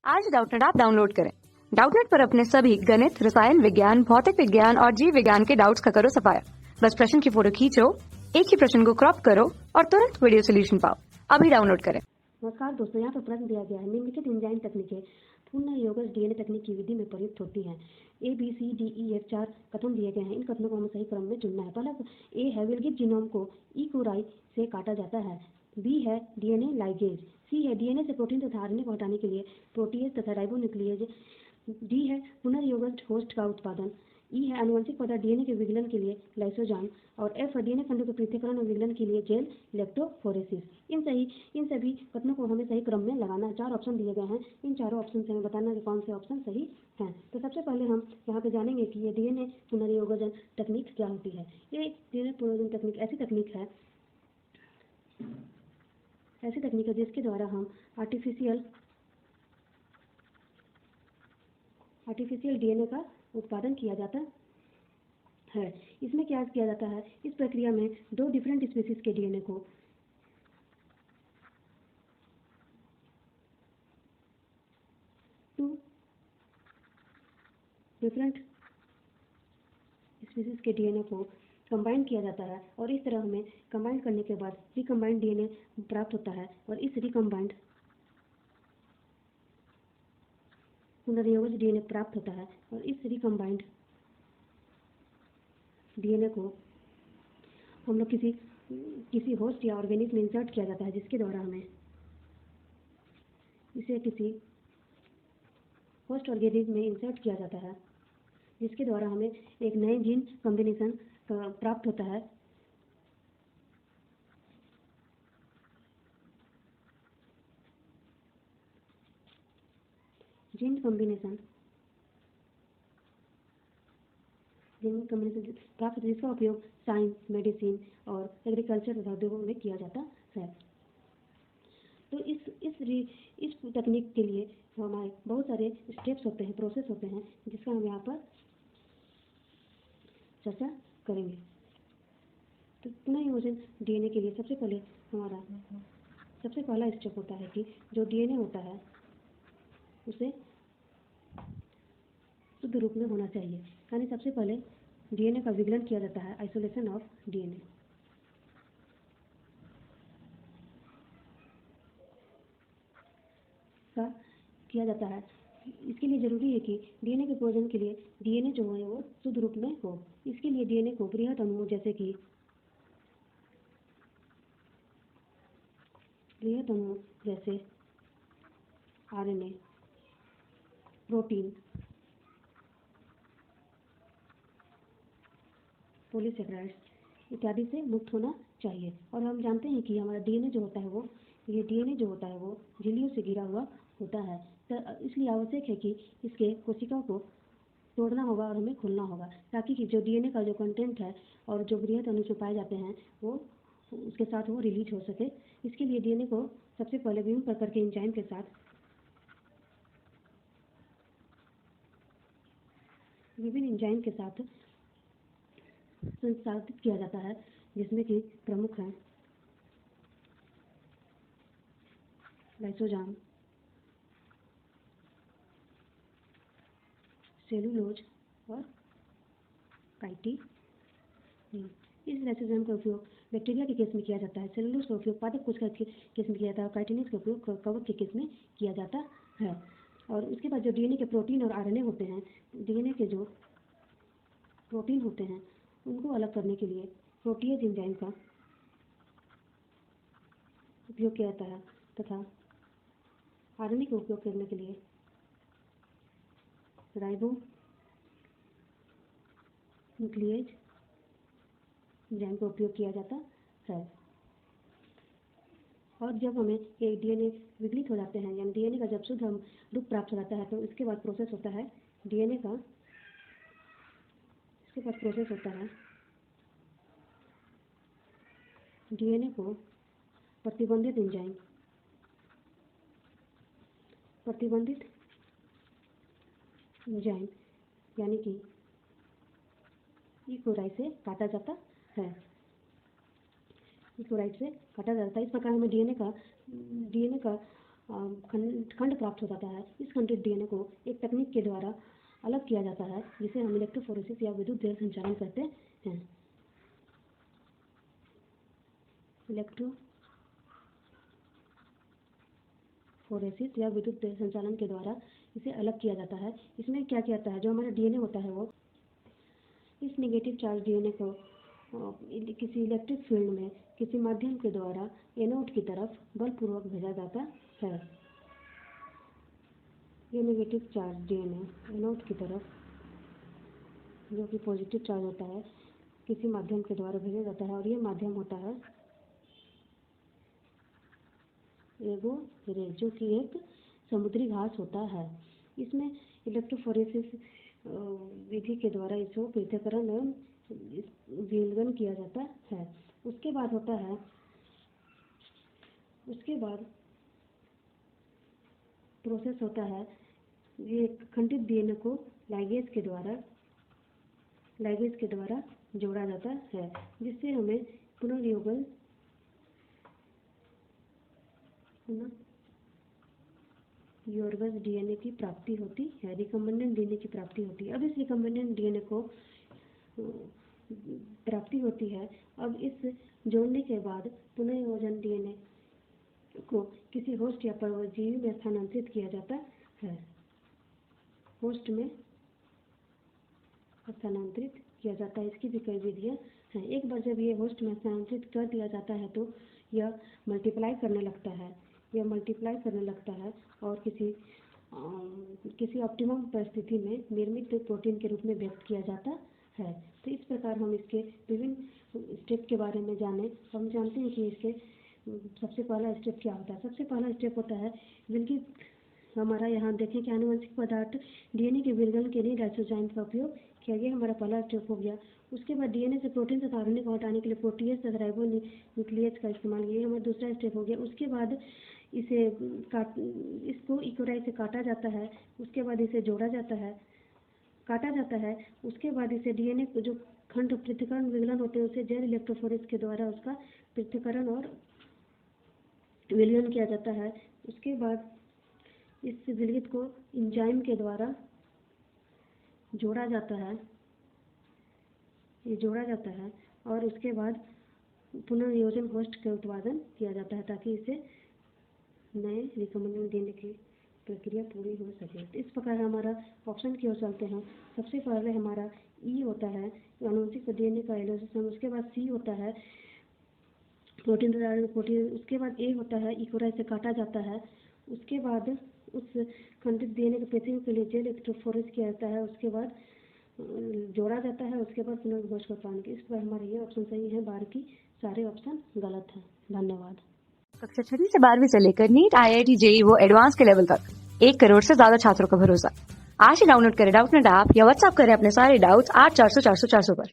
आज Doubtnut app download करें। Doubtnut पर अपने सभी गणित, रसायन विज्ञान, भौतिक विज्ञान और जीव विज्ञान के डाउट्स का करो सफाया। बस प्रश्न की फोटो खींचो, एक ही प्रश्न को क्रॉप करो और तुरंत वीडियो सोल्यूशन पाओ। अभी डाउनलोड करें। नमस्कार दोस्तों, यहाँ पर प्रश्न दिया गया है। निम्नलिखित एंजाइम तकनीकें पुनर्योगज डीएनए तकनीक की विधि में प्रयुक्त होती हैं। A B C D E F 4 कथन दिए गए हैं। इन कथनों को हमें सही क्रम में चुनना है। पहला ए है विलगित जीनोम को ई कोराई से काटा जाता है। बी है डीएनए लाइगेज। सी है डीएनए से प्रोटीन तथा आरएनए को हटाने के लिए प्रोटीएज तथा राइबोन्यूक्लिएज। डी है पुनर्योगज होस्ट का उत्पादन। ई है आनुवंशिक पदार्थ डीएनए के विघटन के लिए लाइसोजाइम। और एफ है डीएनए खंडों के पृथक्करण और विघटन के लिए जेल इलेक्ट्रोफोरेसिस। इन सभी कथनों को हमें सही क्रम में लगाना है। 4 ऑप्शन दिए गए हैं। इन चारों ऑप्शन से हमें बताना है कि कौन से ऑप्शन सही हैं। तो सबसे पहले हम यहाँ पे जानेंगे कि ये डीएनए पुनर्योगजन तकनीक क्या होती है। ये डीएनए पुनर्योगजन तकनीक ऐसी तकनीक है जिसके द्वारा हम आर्टिफिशियल डीएनए का उत्पादन किया जाता है। इसमें क्या किया जाता है? इस प्रक्रिया में 2 डिफरेंट स्पीसीज के डीएनए को कंबाइन किया जाता है और इस तरह हमें कंबाइन करने के बाद रिकम्बाइंड डीएनए प्राप्त होता है। और इस रिकम्बाइंड पुनर्योगज डीएनए प्राप्त होता है और इस रिकम्बाइंड डीएनए को हम लोग किसी होस्ट या ऑर्गेनिज्म में इंसर्ट किया जाता है, जिसके द्वारा हमें इसे किसी होस्ट ऑर्गेनिज्म में इंसर्ट किया जाता है, जिसके द्वारा हमें एक नए जीन कॉम्बिनेशन प्राप्त होता है। जीन कॉम्बिनेशन प्राप्त होता है, जिसका उपयोग साइंस, मेडिसिन और एग्रीकल्चर तथा उद्योगों में किया जाता है। तो इस तकनीक के लिए हमारे बहुत सारे स्टेप्स होते हैं, प्रोसेस होते हैं, जिसका हम यहाँ पर चर्चा करेंगे। तो पुनर्योजन डीएनए के लिए सबसे पहला स्टेप होता है कि जो डीएनए होता है उसे शुद्ध रूप में होना चाहिए। यानी सबसे पहले डीएनए का विघटन किया जाता है, आइसोलेशन ऑफ डीएनए का किया जाता है। इसके लिए जरूरी है कि डीएनए के प्रयोजन के लिए डीएनए जो है वो शुद्ध रूप में हो। इसके लिए डीएनए को बृहत अणुओं जैसे कि आरएनए, प्रोटीन, पॉलीसेकेराइड्स इत्यादि से मुक्त होना चाहिए। और हम जानते हैं कि हमारा डीएनए जो होता है वो झिल्लियों से घिरा हुआ होता है। तो इसलिए आवश्यक है कि इसके कोशिका को तोड़ना होगा और हमें खोलना होगा, ताकि कि जो डीएनए का जो कंटेंट है और जो बृहत अणु में पाए जाते हैं वो उसके साथ वो रिलीज हो सके। इसके लिए डीएनए को सबसे पहले विभिन्न प्रकार के एंजाइम के साथ संसाधित किया जाता है, जिसमें कि प्रमुख हैं लाइसोजाइम, सेलुलोज और काइटिन। इस लाइसोजाइम का उपयोग बैक्टीरिया के केस में किया जाता है, सेलुलोज का उपयोग पादप कोश के केस में किया जाता है और काइटिनेज का उपयोग कवक के केस में किया जाता है। और उसके बाद जो डीएनए के प्रोटीन और आरएनए होते हैं, डीएनए के जो प्रोटीन होते हैं उनको अलग करने के लिए प्रोटीएज एंजाइम का उपयोग किया जाता है तथा आरएनए का उपयोग करने के लिए राइबोन्यूक्लिएज एंजाइम का उपयोग किया जाता है। और जब हमें ये डीएनए विघटित हो जाते हैं, यानी डीएनए का जब शुद्ध हम रूप प्राप्त हो जाता है, तो इसके बाद प्रोसेस होता है डीएनए को प्रतिबंधित एंजाइम यानी कि ई कोराई से काटा जाता है। इस प्रकार हमें डीएनए का खंड प्राप्त हो जाता है। इस खंडित डीएनए को एक तकनीक के द्वारा अलग किया जाता है जिसे हम इलेक्ट्रोफोरेसिस या विद्युत देह संचालन कहते हैं। इलेक्ट्रोफोरेसिस या विद्युत देह संचालन के द्वारा इसे अलग किया जाता है। इसमें क्या किया जाता है, जो हमारा डीएनए होता है वो इस नेगेटिव चार्ज डीएनए को किसी इलेक्ट्रिक फील्ड में किसी माध्यम के द्वारा एनोड की तरफ बलपूर्वक भेजा जाता है। ये नेगेटिव चार्ज डीएनए एनोड की तरफ, जो कि पॉजिटिव चार्ज होता है, किसी माध्यम के द्वारा भेजा जाता है और ये माध्यम होता है एगो रे, जो कि एक समुद्री घास होता है। इसमें इलेक्ट्रोफोरेसिस विधि के द्वारा इसको पृथक्करण एवं विलयन किया जाता है। उसके बाद प्रोसेस होता है, ये खंडित डीएनए को लाइगेज के द्वारा जोड़ा जाता है, जिससे हमें पुनर्योगज डीएनए की प्राप्ति होती है, रिकम्बिनेंट डीएनए की प्राप्ति होती है। अब इस रिकम्बिनेंट डीएनए को प्राप्ति होती है। अब इस जोड़ने के बाद पुनर्योजन डीएनए को किसी होस्ट या परजीवी में स्थानांतरित किया जाता है। होस्ट में स्थानांतरित किया जाता है, इसकी भी कई विधियां हैं। एक बार जब ये होस्ट में स्थानांतरित कर दिया जाता है तो यह मल्टीप्लाई करने लगता है और किसी ऑप्टिमम परिस्थिति में निर्मित प्रोटीन के रूप में व्यक्त किया जाता है। तो इस प्रकार हम इसके विभिन्न स्टेप के बारे में जाने। हम जानते हैं कि इसके सबसे पहला स्टेप क्या होता है। सबसे पहला स्टेप होता है विलगित। हमारा यहाँ देखें कि आनुवंशिक पदार्थ डीएनए के विलगन के लिए लाइसोजाइम का उपयोग किया गया, हमारा पहला स्टेप हो गया। उसके बाद डीएनए से प्रोटीन तथा आरएनए को हटाने के लिए प्रोटीएज तथा राइबोन्यूक्लियेज का इस्तेमाल किया, हमारा दूसरा स्टेप हो गया। उसके बाद इसको इकोराई से काटा जाता है, उसके बाद इसे काटा जाता है। उसके बाद इसे डीएनए को जो खंड पृथक्करण विलयन होते हैं उसे जेल इलेक्ट्रोफोरेसिस के द्वारा उसका पृथक्करण और विलयन किया जाता है। उसके बाद इस विलगित को एंजाइम के द्वारा जोड़ा जाता है और उसके बाद पुनर्योजन होस्ट का उत्पादन किया जाता है ताकि इसे नए रिकम्बिनेंट डीएनए की प्रक्रिया पूरी हो सके। इस प्रकार हमारा ऑप्शन की ओर चलते हैं। सबसे पहले हमारा ई होता है आनुवंशिक डीएनए का एलोसिस, उसके बाद सी होता है प्रोटीन। उसके बाद ए होता है इकोराई से काटा जाता है। उसके बाद उस खंडित डीएनए के पृथक्करण के लिए जेल इलेक्ट्रोफोरेसिस किया जाता है। उसके बाद जोड़ा जाता है। उसके बाद पुनर्घोष का पानी। इस पर हमारे ये ऑप्शन सही है, बाकी सारे ऑप्शन गलत हैं। धन्यवाद। कक्षा 6 से 12वीं से लेकर नीट, IIT, JEE वो एडवांस के लेवल तक 1 करोड़ से ज्यादा छात्रों का भरोसा। आज ही डाउनलोड करें डाउटनेट ऐप या व्हाट्सएप करें अपने सारे डाउट्स 8400 400 400 पर।